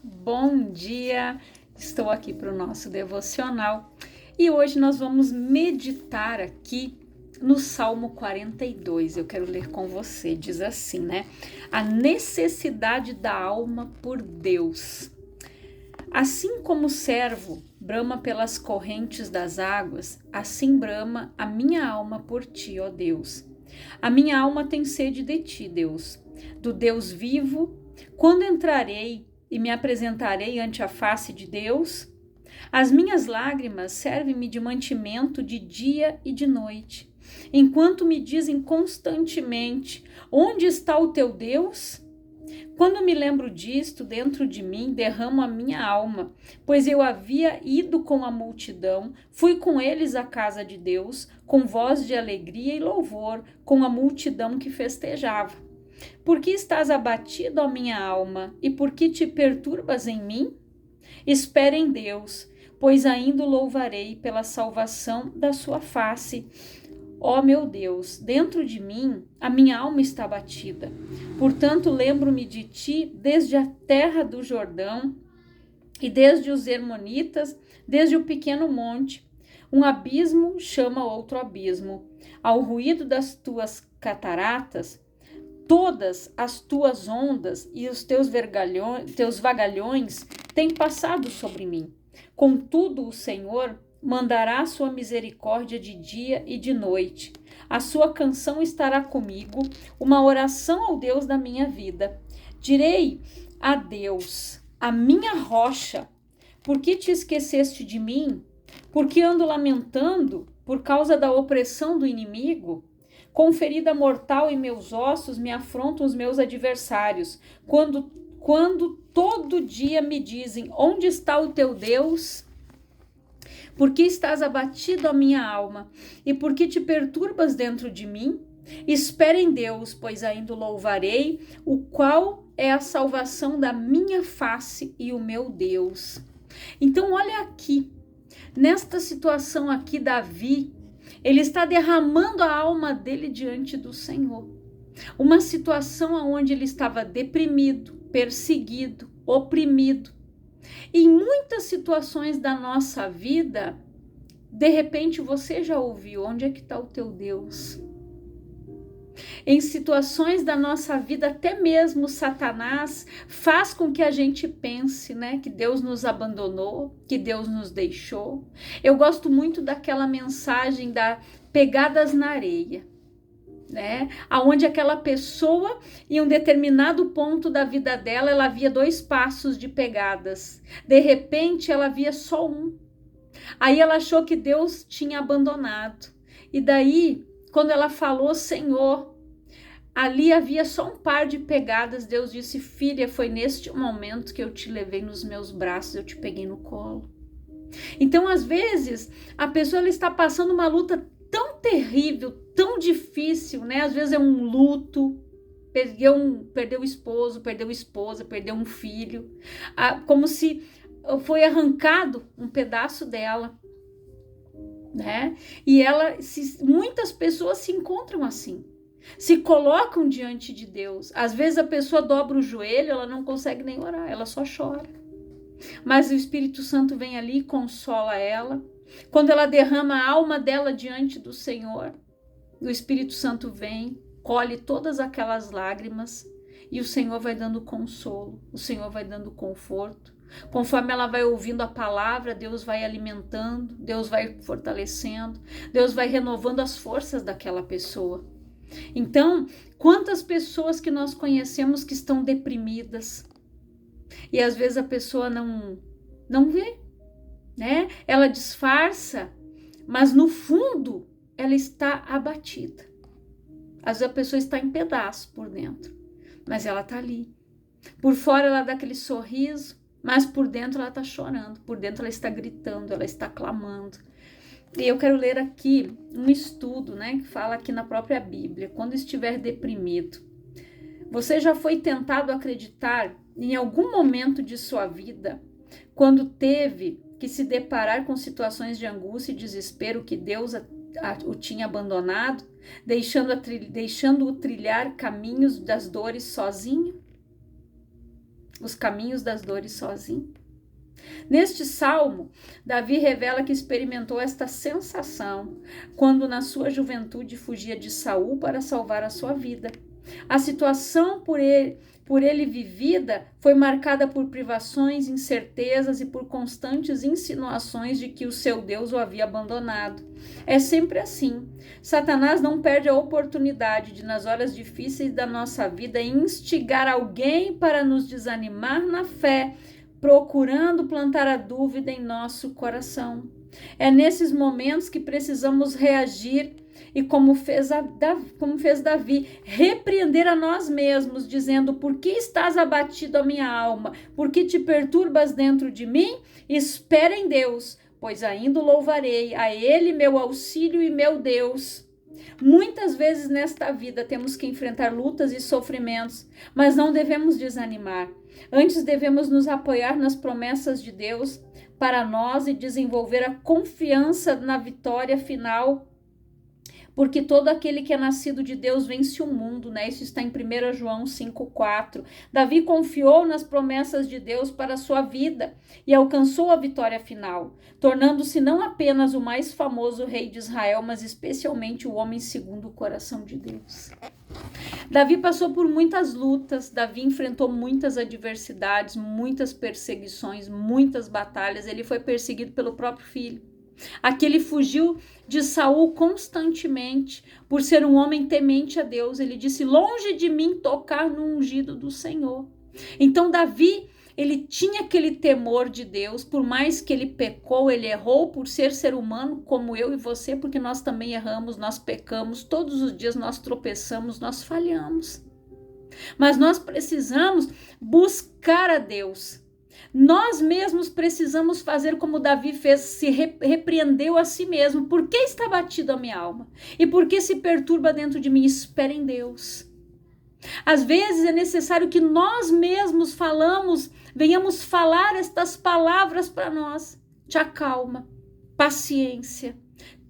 Bom dia! Estou aqui para o nosso devocional e hoje nós vamos meditar aqui no Salmo 42. Eu quero ler com você. Diz assim, né? A necessidade da alma por Deus. Assim como o servo brama pelas correntes das águas, assim brama a minha alma por ti, ó Deus. A minha alma tem sede de ti, Deus, do Deus vivo. Quando entrarei e me apresentarei ante a face de Deus? As minhas lágrimas servem-me de mantimento de dia e de noite, enquanto me dizem constantemente: onde está o teu Deus? Quando me lembro disto, dentro de mim derramo a minha alma, pois eu havia ido com a multidão, fui com eles à casa de Deus, com voz de alegria e louvor, com a multidão que festejava. Por que estás abatido, ó minha alma, e por que te perturbas em mim? Espere em Deus, pois ainda o louvarei pela salvação da sua face. Ó meu Deus, dentro de mim a minha alma está abatida. Portanto, lembro-me de ti desde a terra do Jordão e desde os Hermonitas, desde o pequeno monte. Um abismo chama outro abismo. Ao ruído das tuas cataratas, todas as tuas ondas e os teus vagalhões têm passado sobre mim. Contudo, o Senhor mandará sua misericórdia de dia e de noite. A sua canção estará comigo, uma oração ao Deus da minha vida. Direi a Deus, a minha rocha: por que te esqueceste de mim? Porque ando lamentando por causa da opressão do inimigo? Com ferida mortal em meus ossos me afrontam os meus adversários. Quando todo dia me dizem: onde está o teu Deus? Por que estás abatido, a minha alma? E por que te perturbas dentro de mim? Espere em Deus, pois ainda o louvarei, o qual é a salvação da minha face e o meu Deus. Então, olha aqui, nesta situação aqui, Davi, ele está derramando a alma dele diante do Senhor. Uma situação onde ele estava deprimido, perseguido, oprimido. Em muitas situações da nossa vida, de repente você já ouviu: onde é que está o teu Deus? Em situações da nossa vida, até mesmo Satanás faz com que a gente pense, né, que Deus nos abandonou, que Deus nos deixou. Eu gosto muito daquela mensagem da Pegadas na Areia, né? Aonde aquela pessoa, em um determinado ponto da vida dela, ela via 2 passos de pegadas. De repente, ela via só um. Aí ela achou que Deus tinha abandonado. E daí, quando ela falou: Senhor, ali havia só um par de pegadas, Deus disse: filha, foi neste momento que eu te levei nos meus braços, eu te peguei no colo. Então, às vezes, a pessoa ela está passando uma luta tão terrível, tão difícil, né? Às vezes é um luto, perdeu o esposo, perdeu a esposa, perdeu um filho, como se foi arrancado um pedaço dela, né? E muitas pessoas se encontram assim, se colocam diante de Deus. Às vezes a pessoa dobra o joelho, ela não consegue nem orar, ela só chora. Mas o Espírito Santo vem ali e consola ela. Quando ela derrama a alma dela diante do Senhor, o Espírito Santo vem, colhe todas aquelas lágrimas e o Senhor vai dando consolo, o Senhor vai dando conforto. Conforme ela vai ouvindo a palavra, Deus vai alimentando, Deus vai fortalecendo, Deus vai renovando as forças daquela pessoa. Então, quantas pessoas que nós conhecemos que estão deprimidas e às vezes a pessoa não vê, né? Ela disfarça, mas no fundo ela está abatida. Às vezes a pessoa está em pedaços por dentro, mas ela está ali. Por fora ela dá aquele sorriso, mas por dentro ela está chorando, por dentro ela está gritando, ela está clamando. E eu quero ler aqui um estudo, né, que fala aqui na própria Bíblia: quando estiver deprimido, você já foi tentado a acreditar em algum momento de sua vida, quando teve que se deparar com situações de angústia e desespero, que Deus o tinha abandonado, deixando-o trilhar caminhos das dores sozinho? os caminhos das dores sozinho? Neste salmo, Davi revela que experimentou esta sensação quando na sua juventude fugia de Saul para salvar a sua vida. A situação por ele vivida foi marcada por privações, incertezas e por constantes insinuações de que o seu Deus o havia abandonado. É sempre assim. Satanás não perde a oportunidade de, nas horas difíceis da nossa vida, instigar alguém para nos desanimar na fé, procurando plantar a dúvida em nosso coração. É nesses momentos que precisamos reagir e, como fez Davi, repreender a nós mesmos, dizendo: por que estás abatido a minha alma? Por que te perturbas dentro de mim? Espera em Deus, pois ainda o louvarei, a Ele meu auxílio e meu Deus. Muitas vezes nesta vida temos que enfrentar lutas e sofrimentos, mas não devemos desanimar. Antes devemos nos apoiar nas promessas de Deus para nós e desenvolver a confiança na vitória final, porque todo aquele que é nascido de Deus vence o mundo, né? Isso está em 1 João 5,4. Davi confiou nas promessas de Deus para a sua vida e alcançou a vitória final, tornando-se não apenas o mais famoso rei de Israel, mas especialmente o homem segundo o coração de Deus. Davi passou por muitas lutas, Davi enfrentou muitas adversidades, muitas perseguições, muitas batalhas. Ele foi perseguido pelo próprio filho. Aquele fugiu de Saul constantemente por ser um homem temente a Deus. Ele disse: longe de mim tocar no ungido do Senhor. Então Davi, ele tinha aquele temor de Deus, por mais que ele pecou, ele errou por ser humano como eu e você, porque nós também erramos, nós pecamos, todos os dias nós tropeçamos, nós falhamos. Mas nós precisamos buscar a Deus. Nós mesmos precisamos fazer como Davi fez, se repreendeu a si mesmo. Por que está abatido a minha alma? E por que se perturba dentro de mim? Espera em Deus. Às vezes é necessário que nós mesmos venhamos falar estas palavras para nós. Te acalma, paciência,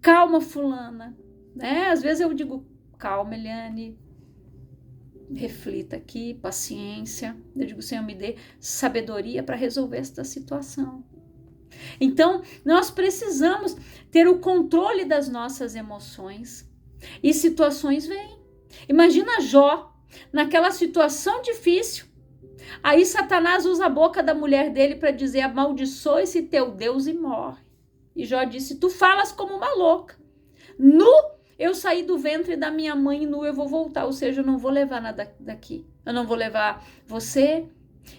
calma fulana. Né? Às vezes eu digo: calma, Eliane, reflita aqui, paciência. Eu digo: Senhor, me dê sabedoria para resolver esta situação. Então, nós precisamos ter o controle das nossas emoções. E situações vêm. Imagina Jó, naquela situação difícil. Aí Satanás usa a boca da mulher dele para dizer: amaldiçoe esse teu Deus e morre. E Jó disse: tu falas como uma louca. Eu saí do ventre da minha mãe, nu eu vou voltar, ou seja, eu não vou levar nada daqui. Eu não vou levar você,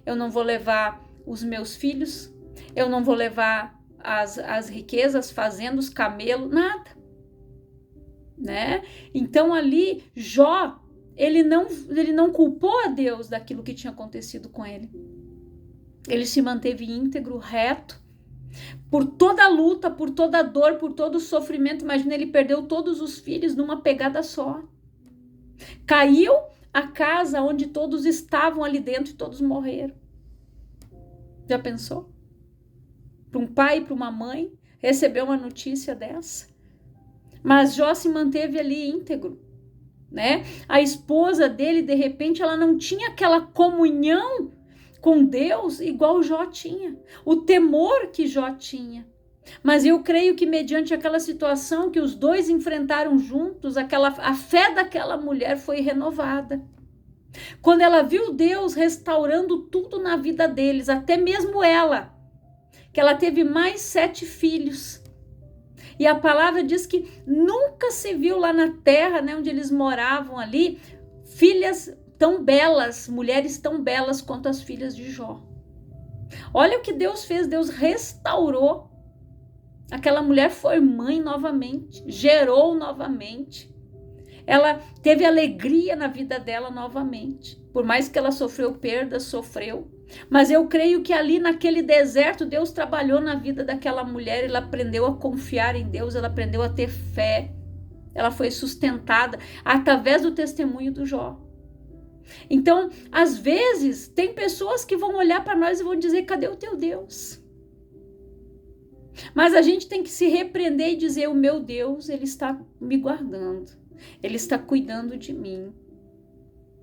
eu não vou levar os meus filhos, eu não vou levar as riquezas, fazendas, camelos, nada. Né? Então ali, Jó, ele não culpou a Deus daquilo que tinha acontecido com ele. Ele se manteve íntegro, reto. Por toda a luta, por toda a dor, por todo o sofrimento, imagina, ele perdeu todos os filhos numa pegada só. Caiu a casa onde todos estavam ali dentro e todos morreram. Já pensou? Para um pai e para uma mãe receber uma notícia dessa. Mas Jó se manteve ali íntegro, né? A esposa dele, de repente, ela não tinha aquela comunhão com Deus igual Jó tinha, o temor que Jó tinha. Mas eu creio que mediante aquela situação que os dois enfrentaram juntos, a fé daquela mulher foi renovada. Quando ela viu Deus restaurando tudo na vida deles, até mesmo ela, que ela teve mais 7 filhos. E a palavra diz que nunca se viu lá na terra, né, onde eles moravam ali, filhas tão belas, mulheres tão belas quanto as filhas de Jó. Olha o que Deus fez, Deus restaurou. Aquela mulher foi mãe novamente, gerou novamente. Ela teve alegria na vida dela novamente. Por mais que ela sofreu perdas, sofreu. Mas eu creio que ali naquele deserto, Deus trabalhou na vida daquela mulher. Ela aprendeu a confiar em Deus, ela aprendeu a ter fé. Ela foi sustentada através do testemunho do Jó. Então, às vezes, tem pessoas que vão olhar para nós e vão dizer: cadê o teu Deus? Mas a gente tem que se repreender e dizer: o meu Deus, ele está me guardando, ele está cuidando de mim,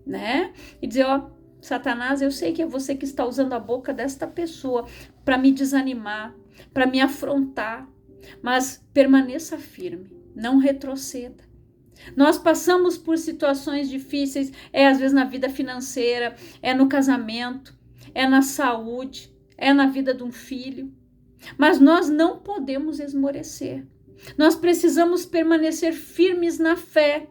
né? E dizer: ó, Satanás, eu sei que é você que está usando a boca desta pessoa para me desanimar, para me afrontar, mas permaneça firme, não retroceda. Nós passamos por situações difíceis, às vezes na vida financeira, no casamento, na saúde, na vida de um filho, mas nós não podemos esmorecer. Nós precisamos permanecer firmes na fé.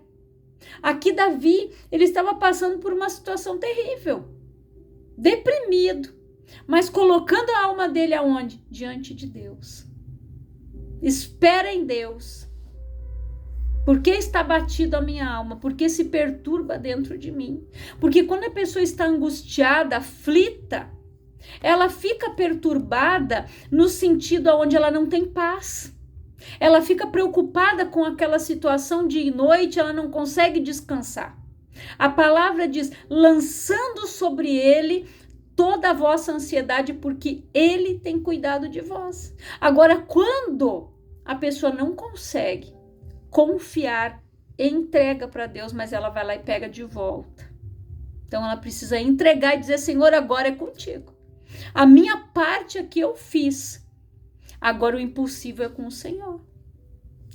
Aqui Davi, ele estava passando por uma situação terrível, deprimido, mas colocando a alma dele aonde? Diante de Deus. Espera em Deus. Por que está batido a minha alma? Por que se perturba dentro de mim? Porque quando a pessoa está angustiada, aflita, ela fica perturbada no sentido onde ela não tem paz. Ela fica preocupada com aquela situação de noite, ela não consegue descansar. A palavra diz, lançando sobre ele toda a vossa ansiedade, porque ele tem cuidado de vós. Agora, quando a pessoa não consegue confiar, entrega para Deus, mas ela vai lá e pega de volta. Então ela precisa entregar e dizer, Senhor, agora é contigo. A minha parte aqui eu fiz. Agora o impossível é com o Senhor.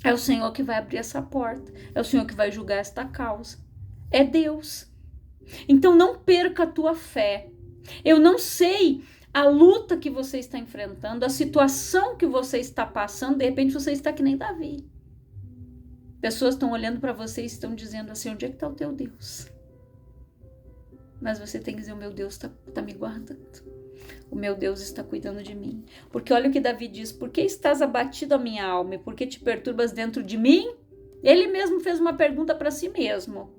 É o Senhor que vai abrir essa porta. É o Senhor que vai julgar esta causa. É Deus. Então não perca a tua fé. Eu não sei a luta que você está enfrentando, a situação que você está passando. De repente você está que nem Davi. Pessoas estão olhando para você e estão dizendo assim, onde é que está o teu Deus? Mas você tem que dizer, o meu Deus está me guardando. O meu Deus está cuidando de mim. Porque olha o que Davi diz, por que estás abatido a minha alma? E por que te perturbas dentro de mim? Ele mesmo fez uma pergunta para si mesmo.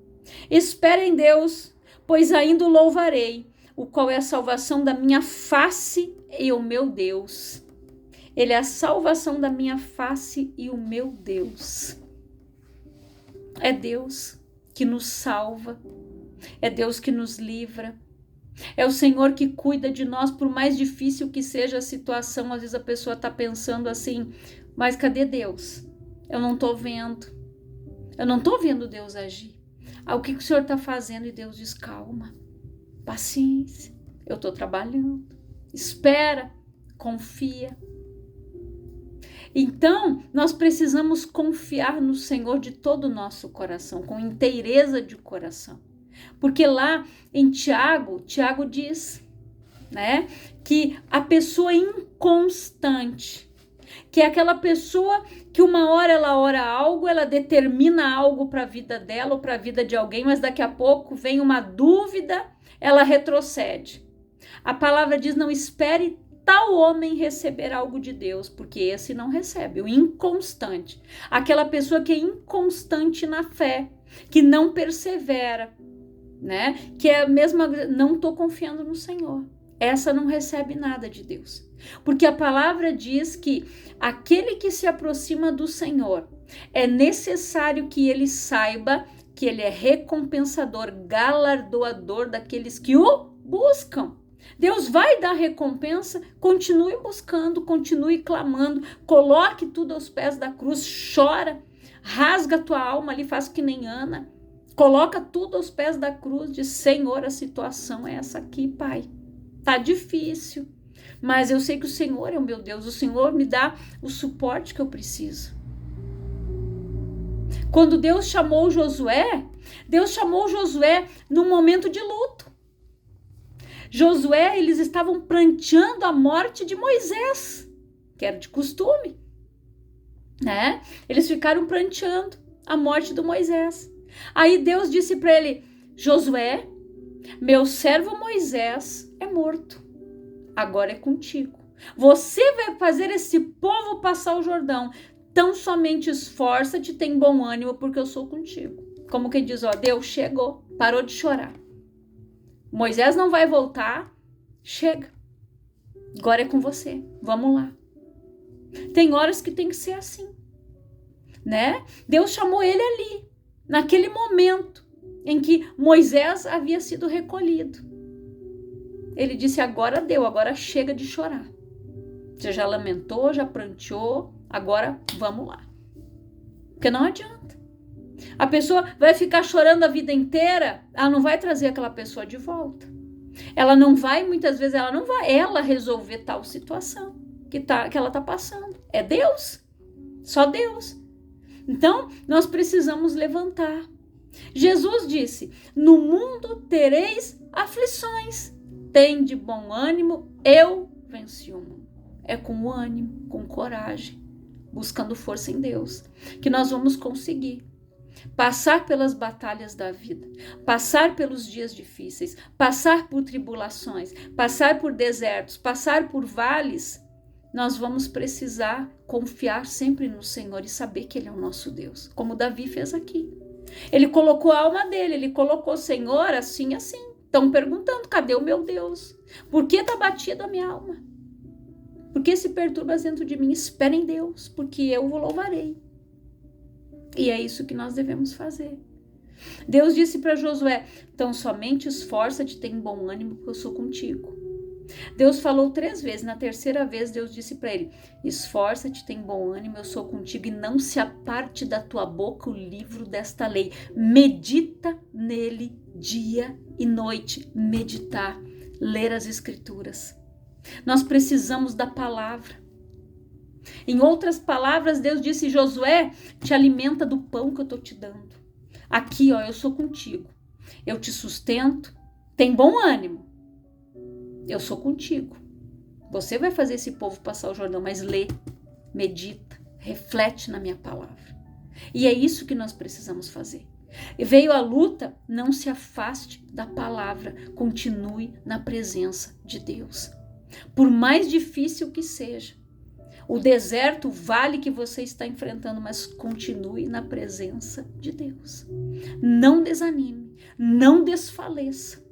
Espera em Deus, pois ainda o louvarei, o qual é a salvação da minha face e o meu Deus. Ele é a salvação da minha face e o meu Deus. É Deus que nos salva, é Deus que nos livra, é o Senhor que cuida de nós, por mais difícil que seja a situação. Às vezes a pessoa está pensando assim, mas cadê Deus? Eu não estou vendo Deus agir. O que o Senhor está fazendo? E Deus diz, calma, paciência, eu estou trabalhando, espera, confia. Então, nós precisamos confiar no Senhor de todo o nosso coração, com inteireza de coração. Porque lá em Tiago diz, né, que a pessoa inconstante, que é aquela pessoa que uma hora ela ora algo, ela determina algo para a vida dela ou para a vida de alguém, mas daqui a pouco vem uma dúvida, ela retrocede. A palavra diz, não espere tal homem receber algo de Deus, porque esse não recebe, o inconstante. Aquela pessoa que é inconstante na fé, que não persevera, né? Que é a mesma, não estou confiando no Senhor. Essa não recebe nada de Deus. Porque a palavra diz que aquele que se aproxima do Senhor, é necessário que ele saiba que ele é recompensador, galardoador daqueles que o buscam. Deus vai dar recompensa, continue buscando, continue clamando, coloque tudo aos pés da cruz, chora, rasga a tua alma ali, faz que nem Ana, coloca tudo aos pés da cruz, diz, Senhor, a situação é essa aqui, Pai, tá difícil, mas eu sei que o Senhor é o meu Deus, o Senhor me dá o suporte que eu preciso. Quando Deus chamou Josué num momento de luto. Josué, eles estavam pranteando a morte de Moisés, que era de costume, né? Eles ficaram pranteando a morte do Moisés. Aí Deus disse para ele, Josué, meu servo Moisés é morto, agora é contigo. Você vai fazer esse povo passar o Jordão, tão somente esforça-te, tem bom ânimo, porque eu sou contigo. Como quem diz, ó, Deus chegou, parou de chorar. Moisés não vai voltar, chega, agora é com você, vamos lá. Tem horas que tem que ser assim, né? Deus chamou ele ali, naquele momento em que Moisés havia sido recolhido. Ele disse, agora deu, agora chega de chorar. Você já lamentou, já pranteou, agora vamos lá. Porque não adianta. A pessoa vai ficar chorando a vida inteira, ela não vai trazer aquela pessoa de volta. Ela não vai, muitas vezes, ela não vai ela resolver tal situação que ela está passando. É Deus, só Deus. Então, nós precisamos levantar. Jesus disse: no mundo tereis aflições, tende bom ânimo, eu venci o mundo. É com ânimo, com coragem, buscando força em Deus, que nós vamos conseguir passar pelas batalhas da vida, passar pelos dias difíceis, passar por tribulações, passar por desertos, passar por vales. Nós vamos precisar confiar sempre no Senhor e saber que Ele é o nosso Deus, como Davi fez aqui. Ele colocou a alma dele, ele colocou: Senhor, assim, assim. Estão perguntando: cadê o meu Deus? Por que está batida a minha alma? Por que se perturba dentro de mim? Espera em Deus, porque eu o louvarei. E é isso que nós devemos fazer. Deus disse para Josué: então somente esforça-te, tem bom ânimo, porque eu sou contigo. Deus falou 3 vezes, na terceira vez Deus disse para ele: esforça-te, tem bom ânimo, eu sou contigo, e não se aparte da tua boca o livro desta lei. Medita nele dia e noite. Meditar, ler as escrituras. Nós precisamos da palavra. Em outras palavras, Deus disse: Josué, te alimenta do pão que eu estou te dando. Aqui, ó, eu sou contigo. Eu te sustento. Tem bom ânimo. Eu sou contigo. Você vai fazer esse povo passar o Jordão, mas lê, medita, reflete na minha palavra. E é isso que nós precisamos fazer. E veio a luta, não se afaste da palavra, continue na presença de Deus. Por mais difícil que seja, o deserto, o vale que você está enfrentando, mas continue na presença de Deus. Não desanime, não desfaleça.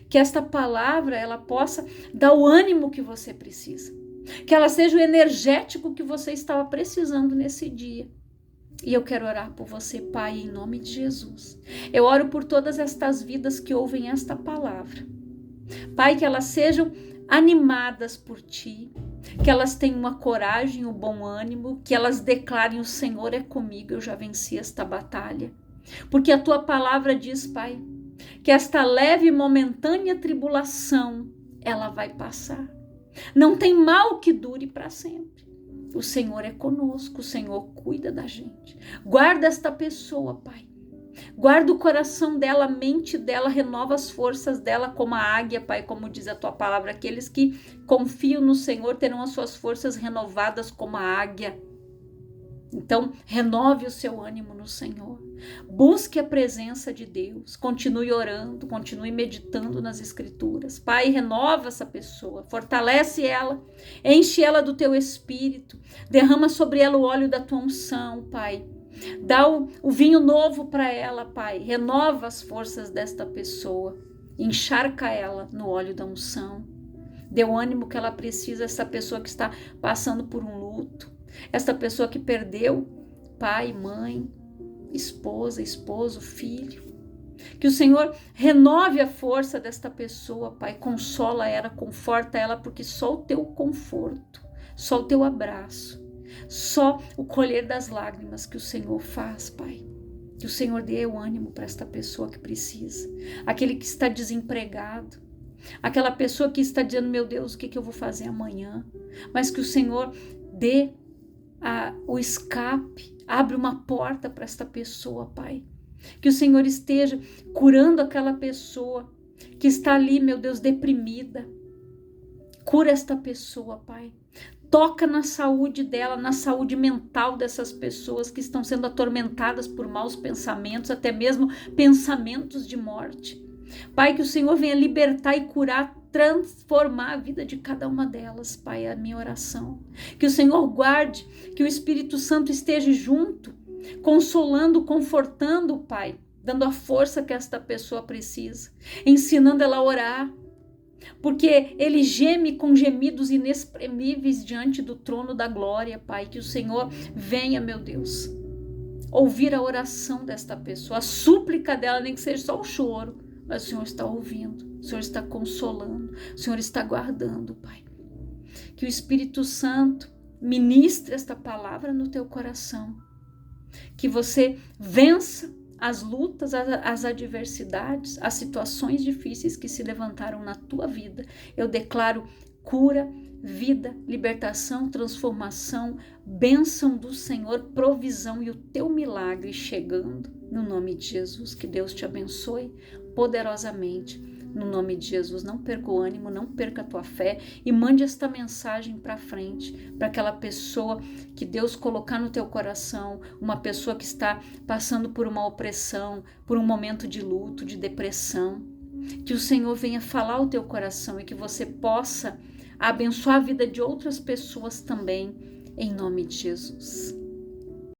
Que esta palavra, ela possa dar o ânimo que você precisa. Que ela seja o energético que você estava precisando nesse dia. E eu quero orar por você, Pai, em nome de Jesus. Eu oro por todas estas vidas que ouvem esta palavra. Pai, que elas sejam animadas por Ti, que elas tenham a coragem, o bom ânimo, que elas declarem: o Senhor é comigo, eu já venci esta batalha. Porque a Tua palavra diz, Pai, que esta leve e momentânea tribulação, ela vai passar. Não tem mal que dure para sempre. O Senhor é conosco, o Senhor cuida da gente. Guarda esta pessoa, Pai. Guarda o coração dela, a mente dela, renova as forças dela como a águia, Pai, como diz a Tua palavra. Aqueles que confiam no Senhor terão as suas forças renovadas como a águia. Então, renove o seu ânimo no Senhor. Busque a presença de Deus. Continue orando, continue meditando nas Escrituras. Pai, renova essa pessoa, fortalece ela, enche ela do Teu Espírito, derrama sobre ela o óleo da Tua unção, Pai. Dá o vinho novo para ela, Pai. Renova as forças desta pessoa. Encharca ela no óleo da unção. Dê o ânimo que ela precisa, essa pessoa que está passando por um luto. Esta pessoa que perdeu pai, mãe, esposa, esposo, filho. Que o Senhor renove a força desta pessoa, Pai. Consola ela, conforta ela, porque só o Teu conforto, só o Teu abraço, só o colher das lágrimas que o Senhor faz, Pai. Que o Senhor dê o ânimo para esta pessoa que precisa. Aquele que está desempregado. Aquela pessoa que está dizendo: meu Deus, o que eu vou fazer amanhã? Mas que o Senhor dê o escape, abre uma porta para esta pessoa, Pai. Que o Senhor esteja curando aquela pessoa que está ali, meu Deus, deprimida. Cura esta pessoa, Pai. Toca na saúde dela, na saúde mental dessas pessoas que estão sendo atormentadas por maus pensamentos, até mesmo pensamentos de morte. Pai, que o Senhor venha libertar e curar, transformar a vida de cada uma delas, Pai, é a minha oração. Que o Senhor guarde, que o Espírito Santo esteja junto, consolando, confortando, Pai, dando a força que esta pessoa precisa, ensinando ela a orar, porque ele geme com gemidos inexprimíveis diante do trono da glória, Pai. Que o Senhor venha, meu Deus, ouvir a oração desta pessoa, a súplica dela, nem que seja só o choro, mas o Senhor está ouvindo, o Senhor está consolando, o Senhor está guardando, Pai. Que o Espírito Santo ministre esta palavra no teu coração, que você vença as lutas, as adversidades, as situações difíceis que se levantaram na tua vida. Eu declaro cura, vida, libertação, transformação, bênção do Senhor, provisão e o teu milagre chegando no nome de Jesus. Que Deus te abençoe poderosamente. No nome de Jesus, não perca o ânimo, não perca a tua fé e mande esta mensagem para frente, para aquela pessoa que Deus colocar no teu coração, uma pessoa que está passando por uma opressão, por um momento de luto, de depressão. Que o Senhor venha falar ao teu coração e que você possa abençoar a vida de outras pessoas também, em nome de Jesus.